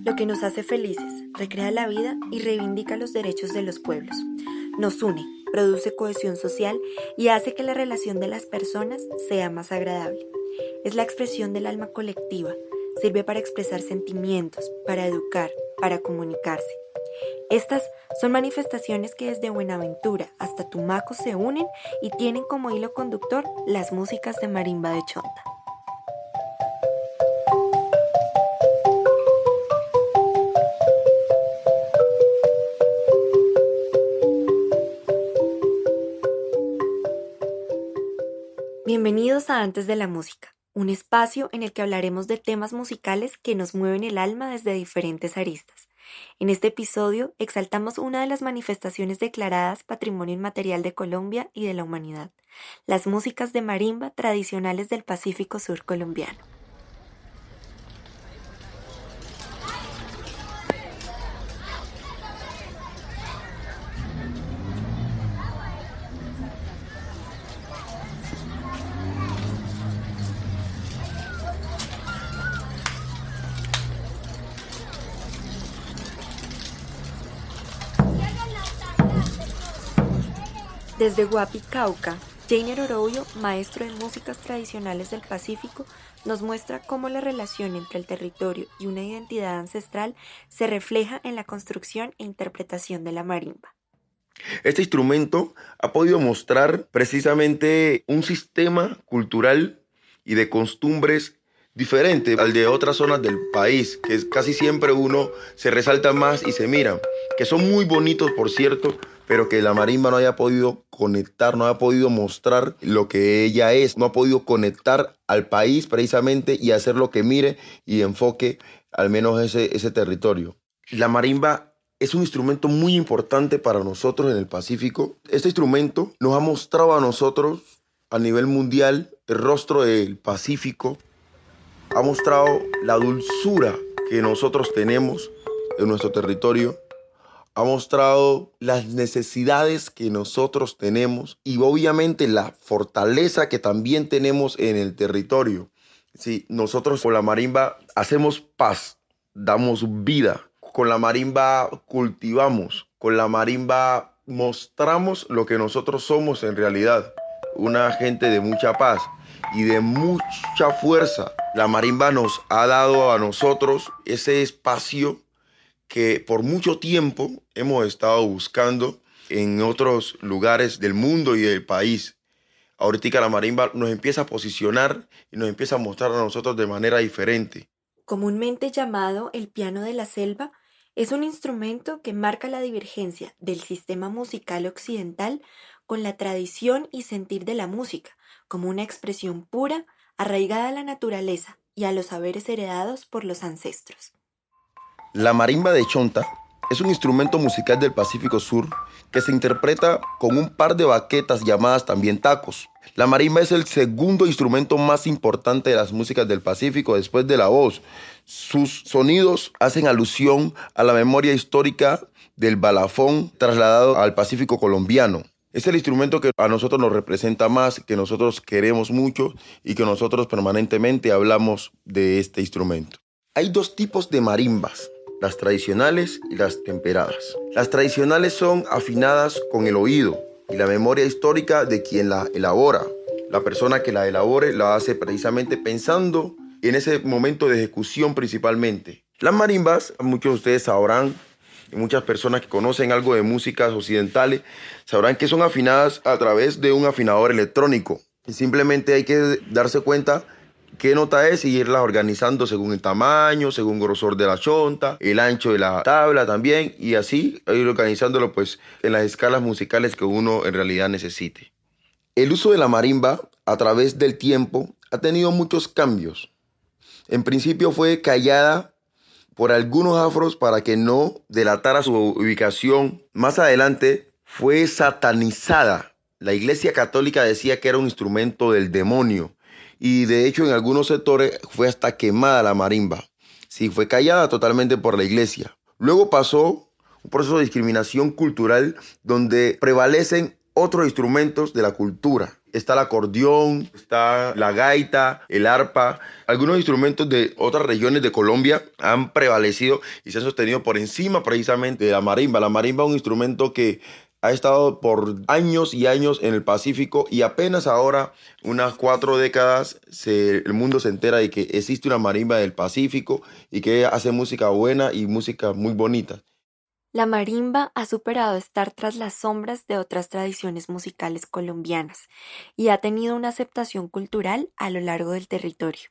Lo que nos hace felices, recrea la vida y reivindica los derechos de los pueblos. Nos une, produce cohesión social y hace que la relación de las personas sea más agradable. Es la expresión del alma colectiva, sirve para expresar sentimientos, para educar, para comunicarse. Estas son manifestaciones que desde Buenaventura hasta Tumaco se unen y tienen como hilo conductor las músicas de marimba de Chonta. Bienvenidos a Antes de la Música, un espacio en el que hablaremos de temas musicales que nos mueven el alma desde diferentes aristas. En este episodio exaltamos una de las manifestaciones declaradas Patrimonio Inmaterial de Colombia y de la Humanidad, las músicas de marimba tradicionales del Pacífico Sur colombiano. Desde Guapi, Cauca, Jainer Orobio, maestro de músicas tradicionales del Pacífico, nos muestra cómo la relación entre el territorio y una identidad ancestral se refleja en la construcción e interpretación de la marimba. Este instrumento ha podido mostrar precisamente un sistema cultural y de costumbres diferente al de otras zonas del país, que casi siempre uno se resalta más y se mira, que son muy bonitos, por cierto, pero que la marimba no haya podido conectar, no ha podido mostrar lo que ella es, no ha podido conectar al país precisamente y hacer lo que mire y enfoque al menos ese territorio. La marimba es un instrumento muy importante para nosotros en el Pacífico. Este instrumento nos ha mostrado a nosotros a nivel mundial el rostro del Pacífico, ha mostrado la dulzura que nosotros tenemos en nuestro territorio, ha mostrado las necesidades que nosotros tenemos y obviamente la fortaleza que también tenemos en el territorio. Sí, nosotros con la marimba hacemos paz, damos vida, con la marimba cultivamos, con la marimba mostramos lo que nosotros somos en realidad, una gente de mucha paz y de mucha fuerza. La marimba nos ha dado a nosotros ese espacio que por mucho tiempo hemos estado buscando en otros lugares del mundo y del país. Ahorita la marimba nos empieza a posicionar y nos empieza a mostrar a nosotros de manera diferente. Comúnmente llamado el piano de la selva, es un instrumento que marca la divergencia del sistema musical occidental con la tradición y sentir de la música, como una expresión pura, arraigada a la naturaleza y a los saberes heredados por los ancestros. La marimba de Chonta es un instrumento musical del Pacífico Sur que se interpreta con un par de baquetas llamadas también tacos. La marimba es el segundo instrumento más importante de las músicas del Pacífico después de la voz. Sus sonidos hacen alusión a la memoria histórica del balafón trasladado al Pacífico colombiano. Es el instrumento que a nosotros nos representa más, que nosotros queremos mucho y que nosotros permanentemente hablamos de este instrumento. Hay dos tipos de marimbas, las tradicionales y las temperadas. Las tradicionales son afinadas con el oído y la memoria histórica de quien la elabora. La persona que la elabore la hace precisamente pensando en ese momento de ejecución principalmente. Las marimbas, muchos de ustedes sabrán, y muchas personas que conocen algo de músicas occidentales, sabrán que son afinadas a través de un afinador electrónico. Y simplemente hay que darse cuenta qué nota es y irlas organizando según el tamaño, según el grosor de la chonta, el ancho de la tabla también, y así ir organizándolo pues en las escalas musicales que uno en realidad necesite. El uso de la marimba a través del tiempo ha tenido muchos cambios. En principio fue callada por algunos afros para que no delatara su ubicación. Más adelante fue satanizada. La Iglesia Católica decía que era un instrumento del demonio. Y de hecho en algunos sectores fue hasta quemada la marimba. Sí, fue callada totalmente por la iglesia. Luego pasó un proceso de discriminación cultural donde prevalecen otros instrumentos de la cultura. está el acordeón, está la gaita, el arpa. Algunos instrumentos de otras regiones de Colombia han prevalecido y se han sostenido por encima precisamente de la marimba. La marimba es un instrumento que ha estado por años y años en el Pacífico y apenas ahora, unas 4 décadas, el mundo se entera de que existe una marimba del Pacífico y que hace música buena y música muy bonita. La marimba ha superado estar tras las sombras de otras tradiciones musicales colombianas y ha tenido una aceptación cultural a lo largo del territorio.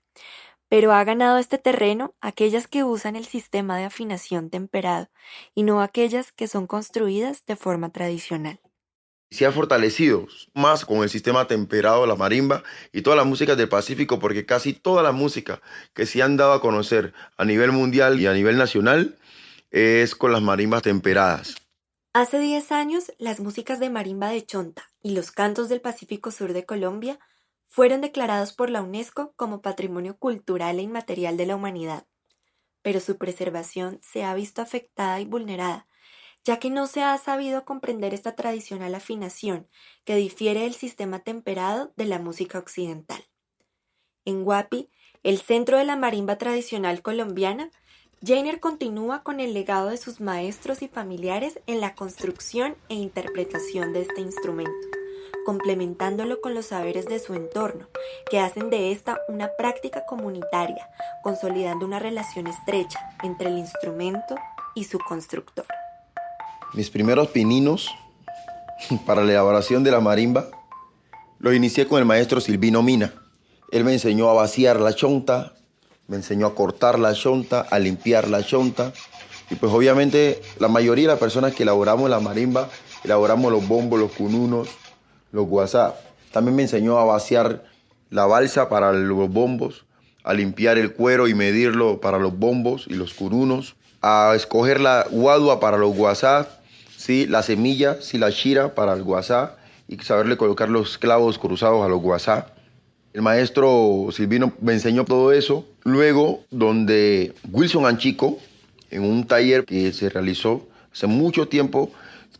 Pero ha ganado este terreno aquellas que usan el sistema de afinación temperado y no aquellas que son construidas de forma tradicional. Se ha fortalecido más con el sistema temperado de la marimba y todas las músicas del Pacífico, porque casi toda la música que se han dado a conocer a nivel mundial y a nivel nacional es con las marimbas temperadas. Hace 10 años, las músicas de marimba de Chonta y los cantos del Pacífico Sur de Colombia fueron declarados por la UNESCO como Patrimonio Cultural e Inmaterial de la Humanidad, pero su preservación se ha visto afectada y vulnerada, ya que no se ha sabido comprender esta tradicional afinación que difiere del sistema temperado de la música occidental. En Guapi, el centro de la marimba tradicional colombiana, Jainer continúa con el legado de sus maestros y familiares en la construcción e interpretación de este instrumento, complementándolo con los saberes de su entorno, que hacen de esta una práctica comunitaria, consolidando una relación estrecha entre el instrumento y su constructor. Mis primeros pininos para la elaboración de la marimba los inicié con el maestro Silvino Mina. Él me enseñó a vaciar la chonta, me enseñó a cortar la chonta, a limpiar la chonta. Y pues obviamente la mayoría de las personas que elaboramos la marimba, elaboramos los bombos, los cununos, los guasá. También me enseñó a vaciar la balsa para los bombos, a limpiar el cuero y medirlo para los bombos y los curunos, a escoger la guadua para los guasá, ¿sí? La semilla, ¿sí? La shira para el guasá y saberle colocar los clavos cruzados a los guasá. El maestro Silvino me enseñó todo eso. Luego, donde Wilson Anchico, en un taller que se realizó hace mucho tiempo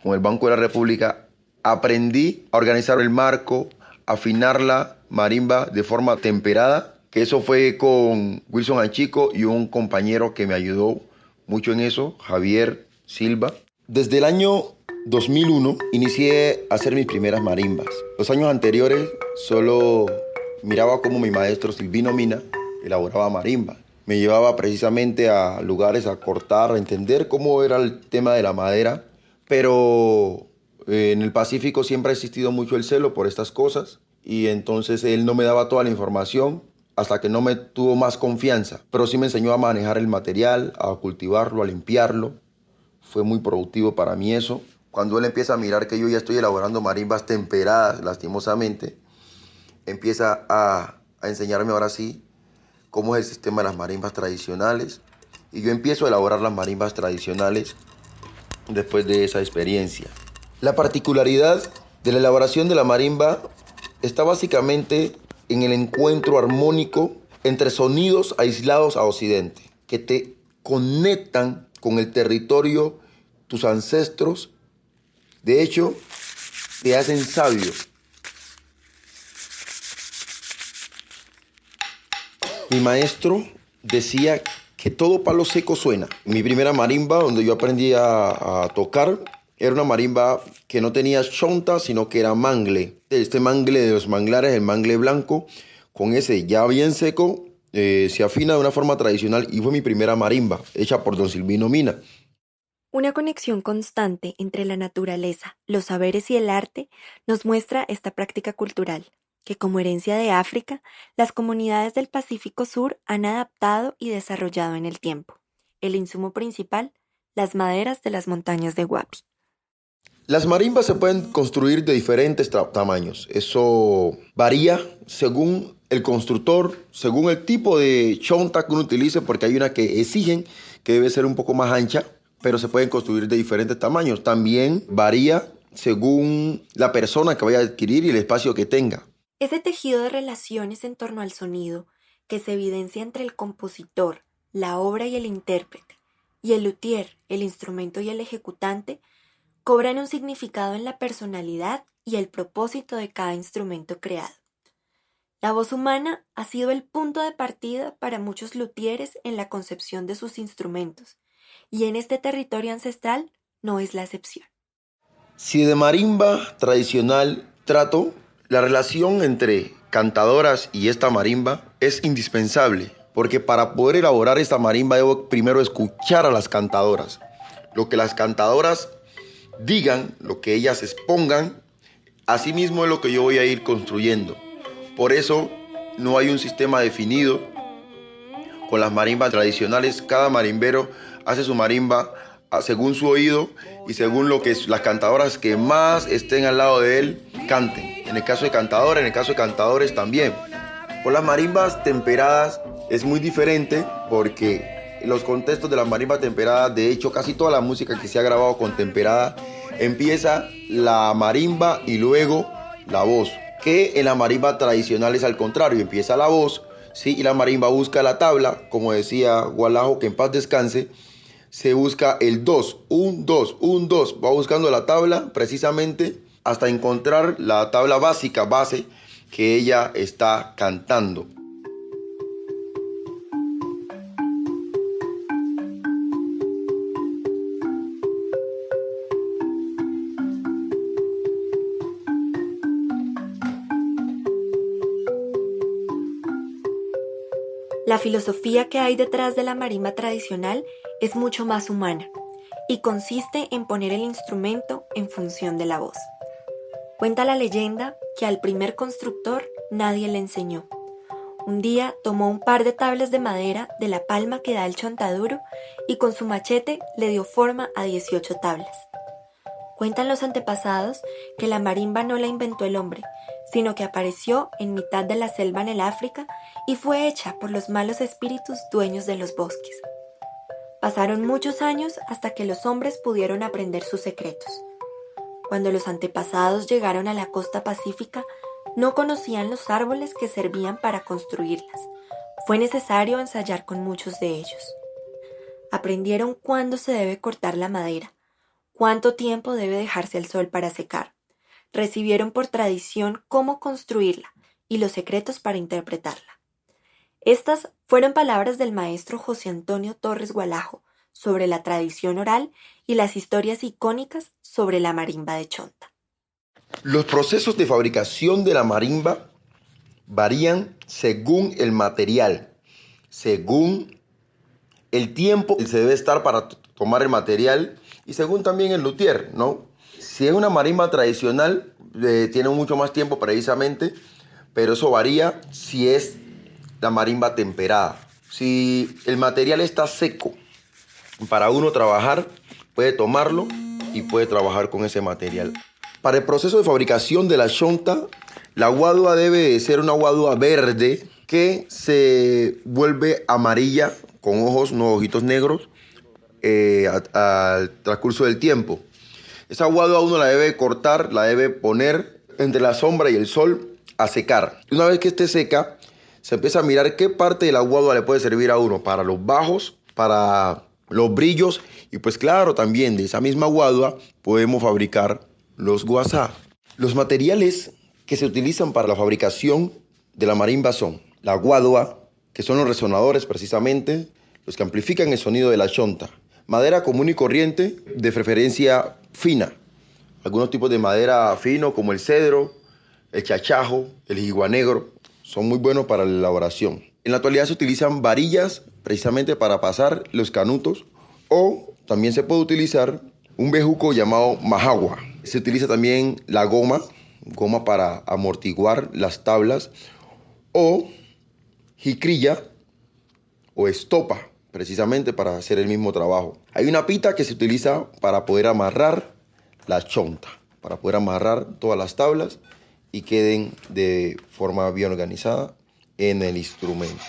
con el Banco de la República, aprendí a organizar el marco, a afinar la marimba de forma temperada, que eso fue con Wilson Anchico y un compañero que me ayudó mucho en eso, Javier Silva. Desde el año 2001 inicié a hacer mis primeras marimbas. Los años anteriores solo miraba cómo mi maestro Silvino Mina elaboraba marimba. Me llevaba precisamente a lugares a cortar, a entender cómo era el tema de la madera, pero en el Pacífico siempre ha existido mucho el celo por estas cosas y entonces él no me daba toda la información hasta que no me tuvo más confianza, pero sí me enseñó a manejar el material, a cultivarlo, a limpiarlo. Fue muy productivo para mí eso. Cuando él empieza a mirar que yo ya estoy elaborando marimbas temperadas, lastimosamente, empieza a enseñarme ahora sí cómo es el sistema de las marimbas tradicionales y yo empiezo a elaborar las marimbas tradicionales después de esa experiencia. La particularidad de la elaboración de la marimba está básicamente en el encuentro armónico entre sonidos aislados a occidente, que te conectan con el territorio, tus ancestros, de hecho, te hacen sabio. Mi maestro decía que todo palo seco suena. Mi primera marimba, donde yo aprendí a tocar, era una marimba que no tenía chonta, sino que era mangle. Este mangle de los manglares, el mangle blanco, con ese ya bien seco, se afina de una forma tradicional y fue mi primera marimba, hecha por don Silvino Mina. Una conexión constante entre la naturaleza, los saberes y el arte nos muestra esta práctica cultural, que como herencia de África, las comunidades del Pacífico Sur han adaptado y desarrollado en el tiempo. El insumo principal, las maderas de las montañas de Guapi. Las marimbas se pueden construir de diferentes tamaños. Eso varía según el constructor, según el tipo de chonta que uno utilice, porque hay una que exigen que debe ser un poco más ancha, pero se pueden construir de diferentes tamaños. También varía según la persona que vaya a adquirir y el espacio que tenga. Ese tejido de relaciones en torno al sonido que se evidencia entre el compositor, la obra y el intérprete, y el luthier, el instrumento y el ejecutante, cobran un significado en la personalidad y el propósito de cada instrumento creado. La voz humana ha sido el punto de partida para muchos luthieres en la concepción de sus instrumentos, y en este territorio ancestral no es la excepción. Si de marimba tradicional trato, la relación entre cantadoras y esta marimba es indispensable, porque para poder elaborar esta marimba debo primero escuchar a las cantadoras. Lo que las cantadoras digan, lo que ellas expongan, así mismo es lo que yo voy a ir construyendo. Por eso no hay un sistema definido con las marimbas tradicionales. Cada marimbero hace su marimba según su oído y según lo que las cantadoras que más estén al lado de él canten. En el caso de cantadoras, en el caso de cantadores también. Con las marimbas temperadas es muy diferente porque los contextos de la marimba temperada, de hecho casi toda la música que se ha grabado con temperada, empieza la marimba y luego la voz. Que en la marimba tradicional es al contrario, empieza la voz, ¿sí? Y la marimba busca la tabla, como decía Gualajo, que en paz descanse, se busca el 2, 1, 2, 1, 2, va buscando la tabla precisamente hasta encontrar la tabla básica, base, que ella está cantando. La filosofía que hay detrás de la marimba tradicional es mucho más humana y consiste en poner el instrumento en función de la voz. Cuenta la leyenda que al primer constructor nadie le enseñó. Un día tomó un par de tablas de madera de la palma que da el chontaduro y con su machete le dio forma a 18 tablas. Cuentan los antepasados que la marimba no la inventó el hombre, sino que apareció en mitad de la selva en el África y fue hecha por los malos espíritus dueños de los bosques. Pasaron muchos años hasta que los hombres pudieron aprender sus secretos. Cuando los antepasados llegaron a la costa pacífica, no conocían los árboles que servían para construirlas. Fue necesario ensayar con muchos de ellos. Aprendieron cuándo se debe cortar la madera, cuánto tiempo debe dejarse al sol para secar. Recibieron por tradición cómo construirla y los secretos para interpretarla. Estas fueron palabras del maestro José Antonio Torres Gualajo sobre la tradición oral y las historias icónicas sobre la marimba de Chonta. Los procesos de fabricación de la marimba varían según el material, según el tiempo que se debe estar para tomar el material y según también el luthier, ¿no? Si es una marimba tradicional, tiene mucho más tiempo precisamente, pero eso varía si es la marimba temperada. Si el material está seco para uno trabajar, puede tomarlo y puede trabajar con ese material. Para el proceso de fabricación de la chonta, la guadua debe ser una guadua verde que se vuelve amarilla con ojos, no ojitos negros, al transcurso del tiempo. Esa guadua uno la debe cortar, la debe poner entre la sombra y el sol a secar. Una vez que esté seca, se empieza a mirar qué parte de la guadua le puede servir a uno para los bajos, para los brillos y pues claro, también de esa misma guadua podemos fabricar los guasá. Los materiales que se utilizan para la fabricación de la marimba son la guadua, que son los resonadores precisamente, los que amplifican el sonido de la chonta. Madera común y corriente, de preferencia fina. Algunos tipos de madera fino como el cedro, el chachajo, el jiguá negro, son muy buenos para la elaboración. En la actualidad se utilizan varillas precisamente para pasar los canutos o también se puede utilizar un bejuco llamado majagua. Se utiliza también la goma para amortiguar las tablas o jicrilla o estopa precisamente para hacer el mismo trabajo. Hay una pita que se utiliza para poder amarrar la chonta, para poder amarrar todas las tablas y queden de forma bien organizada en el instrumento.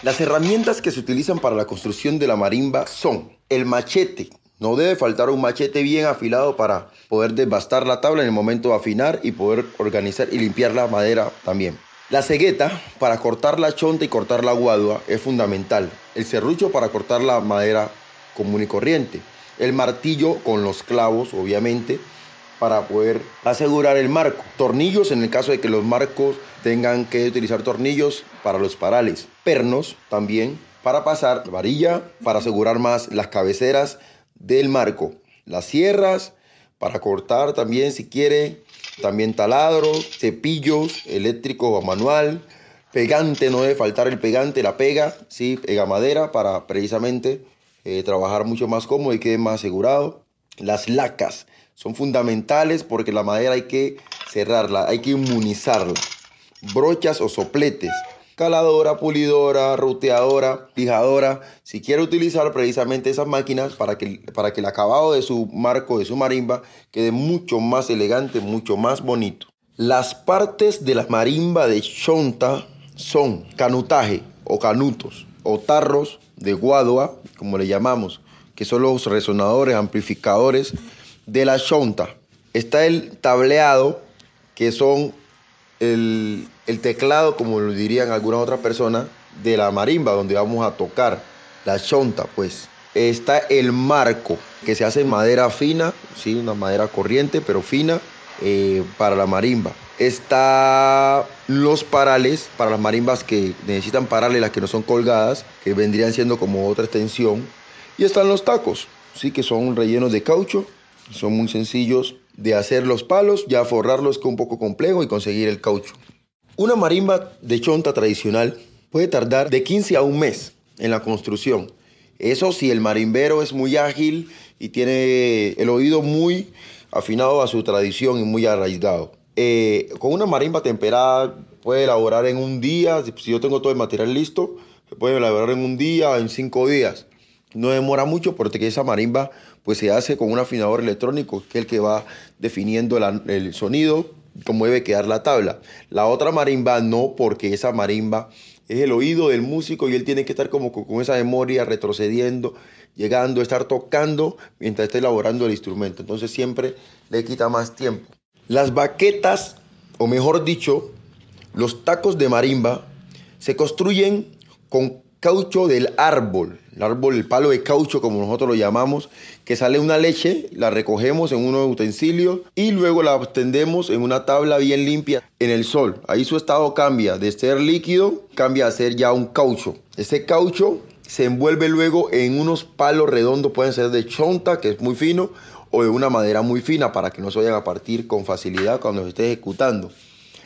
Las herramientas que se utilizan para la construcción de la marimba son el machete. No debe faltar un machete bien afilado para poder desbastar la tabla en el momento de afinar y poder organizar y limpiar la madera también. La cegueta para cortar la chonta y cortar la guadua es fundamental. El serrucho para cortar la madera común y corriente. el martillo con los clavos, obviamente, para poder asegurar el marco. Tornillos en el caso de que los marcos tengan que utilizar tornillos para los parales. Pernos también para pasar varilla, para asegurar más las cabeceras del marco. Las sierras para cortar también si quiere. También taladros, cepillos eléctricos o manual. Pegante, no debe faltar el pegante, la pega, ¿sí? Pega madera para precisamente trabajar mucho más cómodo y quede más asegurado. Las lacas son fundamentales porque la madera hay que cerrarla, hay que inmunizarla. Brochas o sopletes, caladora, pulidora, ruteadora, lijadora. Si quiere utilizar precisamente esas máquinas para que el acabado de su marco, de su marimba, quede mucho más elegante, mucho más bonito. Las partes de la marimba de chonta son canutaje o canutos o tarros de guadua, como le llamamos, que son los resonadores, amplificadores de la chonta. Está el tableado, que son el teclado, como lo dirían algunas otras personas, de la marimba, donde vamos a tocar la chonta, pues. Está el marco, que se hace en madera fina, ¿sí? Una madera corriente, pero fina, para la marimba. Está los parales, para las marimbas que necesitan parales, las que no son colgadas, que vendrían siendo como otra extensión. Y están los tacos, ¿sí? Que son rellenos de caucho, son muy sencillos de hacer los palos, ya forrarlos que es un poco complejo y conseguir el caucho. Una marimba de chonta tradicional puede tardar de 15 a un mes en la construcción. Eso si el marimbero es muy ágil y tiene el oído muy afinado a su tradición y muy arraigado. Con una marimba temperada puede elaborar en un día, si yo tengo todo el material listo, se puede elaborar en un día, en 5 días. No demora mucho porque esa marimba pues se hace con un afinador electrónico, que es el que va definiendo el sonido, cómo debe quedar la tabla. La otra marimba no, porque esa marimba es el oído del músico y él tiene que estar como con esa memoria retrocediendo, llegando, estar tocando mientras está elaborando el instrumento. Entonces siempre le quita más tiempo. Las baquetas, o mejor dicho, los tacos de marimba, se construyen con caucho del árbol, el palo de caucho como nosotros lo llamamos, que sale una leche, la recogemos en unos utensilios y luego la tendemos en una tabla bien limpia en el sol. Ahí su estado cambia de ser líquido, cambia a ser ya un caucho. Ese caucho se envuelve luego en unos palos redondos, pueden ser de chonta, que es muy fino, o de una madera muy fina para que no se vayan a partir con facilidad cuando se esté ejecutando.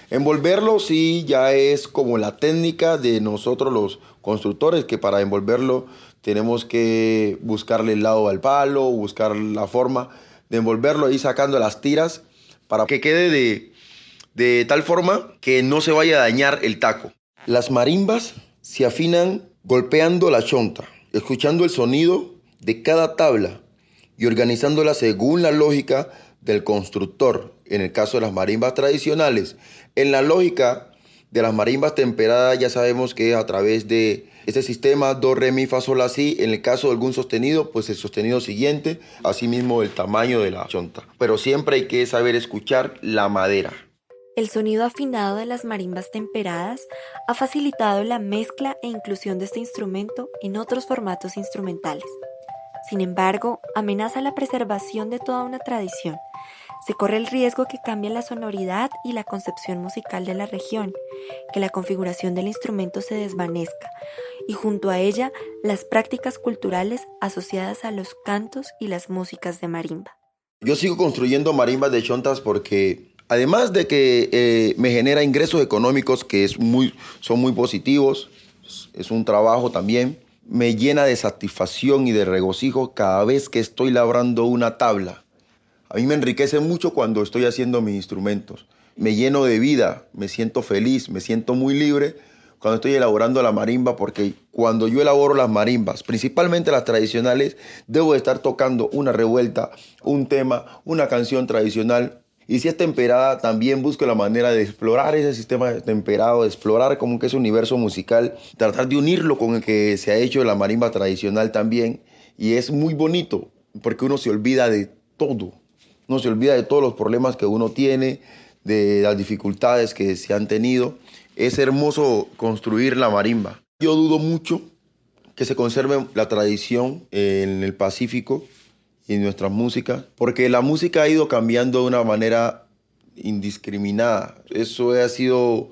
Envolverlo sí ya es como la técnica de nosotros los constructores, que para envolverlo tenemos que buscarle el lado al palo, buscar la forma de envolverlo y sacando las tiras para que quede de tal forma que no se vaya a dañar el taco. Las marimbas se afinan golpeando la chonta, escuchando el sonido de cada tabla y organizándola según la lógica del constructor. En el caso de las marimbas tradicionales, en la lógica de las marimbas temperadas ya sabemos que es a través de ese sistema do, re, mi, fa, sol, la, si. En el caso de algún sostenido, pues el sostenido siguiente, asimismo el tamaño de la chonta. Pero siempre hay que saber escuchar la madera. El sonido afinado de las marimbas temperadas ha facilitado la mezcla e inclusión de este instrumento en otros formatos instrumentales. Sin embargo, amenaza la preservación de toda una tradición. Se corre el riesgo que cambie la sonoridad y la concepción musical de la región, que la configuración del instrumento se desvanezca y junto a ella las prácticas culturales asociadas a los cantos y las músicas de marimba. Yo sigo construyendo marimbas de chontas porque además de que me genera ingresos económicos que son muy positivos, es un trabajo también, me llena de satisfacción y de regocijo cada vez que estoy labrando una tabla. A mí me enriquece mucho cuando estoy haciendo mis instrumentos. Me lleno de vida, me siento feliz, me siento muy libre cuando estoy elaborando la marimba, porque cuando yo elaboro las marimbas, principalmente las tradicionales, debo de estar tocando una revuelta, un tema, una canción tradicional. Y si es temperada, también busco la manera de explorar ese sistema temperado, de explorar como que ese universo musical, tratar de unirlo con el que se ha hecho la marimba tradicional también. Y es muy bonito, porque uno se olvida de todo. Uno se olvida de todos los problemas que uno tiene, de las dificultades que se han tenido. Es hermoso construir la marimba. Yo dudo mucho que se conserve la tradición en el Pacífico y en nuestras músicas, porque la música ha ido cambiando de una manera indiscriminada. Eso ha sido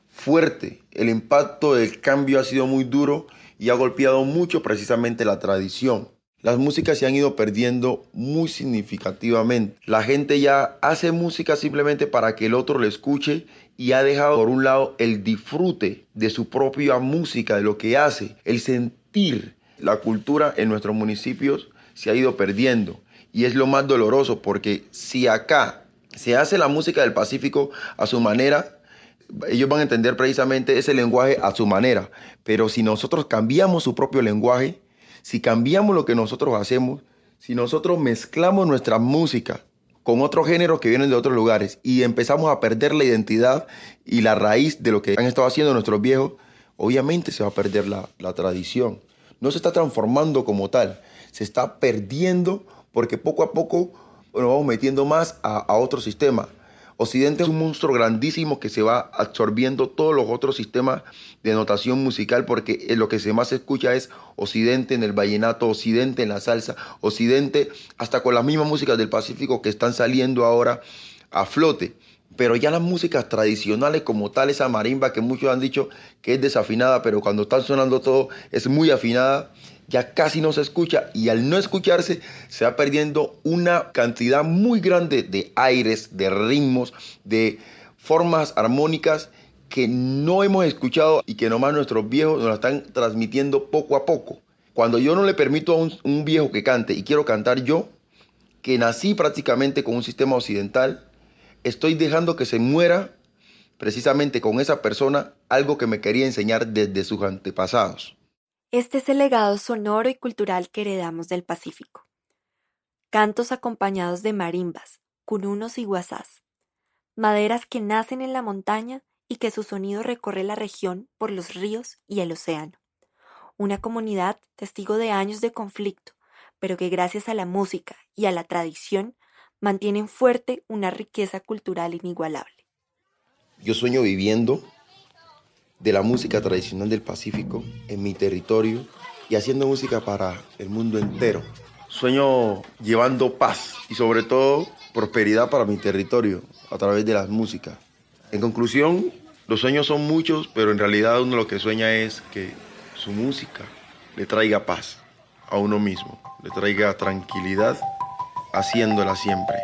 fuerte. El impacto del cambio ha sido muy duro y ha golpeado mucho precisamente la tradición. Las músicas se han ido perdiendo muy significativamente. La gente ya hace música simplemente para que el otro le escuche y ha dejado por un lado el disfrute de su propia música, de lo que hace, el sentir. La cultura en nuestros municipios se ha ido perdiendo y es lo más doloroso, porque si acá se hace la música del Pacífico a su manera, ellos van a entender precisamente ese lenguaje a su manera, pero si nosotros cambiamos su propio lenguaje, si cambiamos lo que nosotros hacemos, si nosotros mezclamos nuestra música con otros géneros que vienen de otros lugares y empezamos a perder la identidad y la raíz de lo que han estado haciendo nuestros viejos, obviamente se va a perder la tradición. No se está transformando como tal, se está perdiendo porque poco a poco nos vamos metiendo más a otro sistema. Occidente es un monstruo grandísimo que se va absorbiendo todos los otros sistemas de notación musical, porque lo que se más escucha es Occidente en el vallenato, Occidente en la salsa, Occidente hasta con las mismas músicas del Pacífico que están saliendo ahora a flote. Pero ya las músicas tradicionales como tal, esa marimba que muchos han dicho que es desafinada, pero cuando están sonando todo es muy afinada, ya casi no se escucha, y al no escucharse se va perdiendo una cantidad muy grande de aires, de ritmos, de formas armónicas que no hemos escuchado y que nomás nuestros viejos nos la están transmitiendo poco a poco. Cuando yo no le permito a un viejo que cante y quiero cantar yo, que nací prácticamente con un sistema occidental, estoy dejando que se muera precisamente con esa persona algo que me quería enseñar desde sus antepasados. Este es el legado sonoro y cultural que heredamos del Pacífico. Cantos acompañados de marimbas, cununos y guasás, maderas que nacen en la montaña y que su sonido recorre la región por los ríos y el océano. Una comunidad testigo de años de conflicto, pero que gracias a la música y a la tradición mantienen fuerte una riqueza cultural inigualable. Yo sueño viviendo de la música tradicional del Pacífico en mi territorio y haciendo música para el mundo entero. Sueño llevando paz y sobre todo prosperidad para mi territorio a través de las músicas. En conclusión, los sueños son muchos, pero en realidad uno lo que sueña es que su música le traiga paz a uno mismo, le traiga tranquilidad, haciéndola siempre.